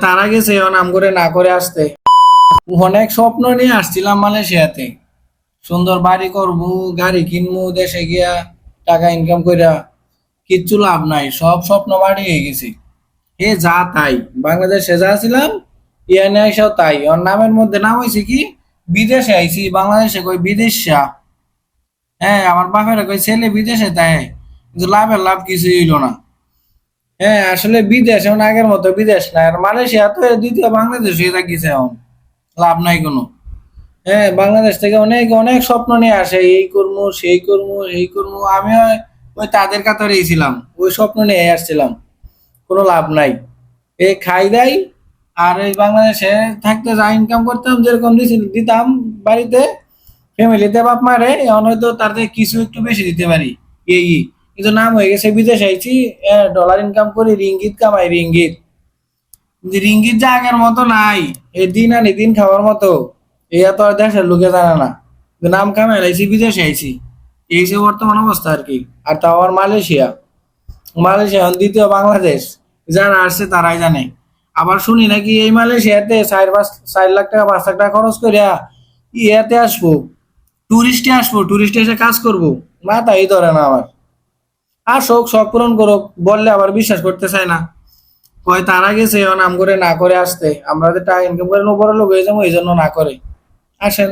তারা গেছে নাম করে না করে আসতে। অনেক স্বপ্ন নিয়ে আসছিলাম মালয়েশিয়াতে, সুন্দর বাড়ি করবো, গাড়ি কিনবো, দেশে গিয়া টাকা ইনকাম কইরা। কিচ্ছু লাভ নাই, সব স্বপ্ন বাড়ি হয়ে গেছে। এ যা তাই, বাংলাদেশে যা ছিলাম ইয়ানে আইসাও তাই। ওর নামের মধ্যে নাম হয়েছে কি বিদেশে আইছি, বাংলাদেশে কই বিদেশা। হ্যাঁ, আমার বাপের কই ছেলে বিদেশে তাই, কিন্তু লাভের লাভ কিছুই হইলো না। হ্যাঁ, আসলে বিদেশ এখন আগের মতো বিদেশ না, আর মালয়েশিয়া তো এর দ্বিতীয় বাংলাদেশ হয়ে থাকিছে এখন, লাভ নাই কোনো। হ্যাঁ, বাংলাদেশ থেকে অনেক অনেক স্বপ্ন নিয়ে আসে, এই করবো সেই করবো এই করবো। আমি ওই তাদের কাতারেই ছিলাম, ওই স্বপ্ন নিয়ে আসছিলাম, কোনো লাভ নাই। এই খাই দাই, আর এই বাংলাদেশে থাকতে যা ইনকাম করতাম যেরকম দিতাম বাড়িতে, ফ্যামিলিতে বাপ মারে, এখন হয়তো তার থেকে কিছু একটু বেশি দিতে পারি। এই কিন্তু নাম হয়ে গেছে বিদেশ আইছি, ডলার ইনকাম করি, রিঙ্গিত কামাই রিঙ্গিত। কিন্তু রিঙ্গিত যে আগের মতো নাই, এই দিন আনি দিন খাওয়ার মতো, এই এত আর দেশের লোকে জানে না। কিন্তু নাম কামাই আইছি, বিদেশে আইছি, এই যে বর্তমান অবস্থা আর কি। আর তাও আমার মালয়েশিয়া, মালয়েশিয়া এখন দ্বিতীয় বাংলাদেশ, যারা আসছে তারাই জানে। আবার শুনি নাকি এই মালয়েশিয়াতে 4 লাখ টাকা 5 লাখ টাকা খরচ করিয়া ইয়াতে আসবো, টুরিস্টে আসবো, টুরিস্টে এসে কাজ করবো। মাথাই ধরে না আমার। আসুক, শখ পূরণ করুক, বললে আবার বিশ্বাস করতে চায় না। কয় তারা গেছে নাম করে না করে আসতে, আমরা যে টাকা ইনকাম করে বড় লোক হয়ে যাবো এই জন্য না করে। আসেন।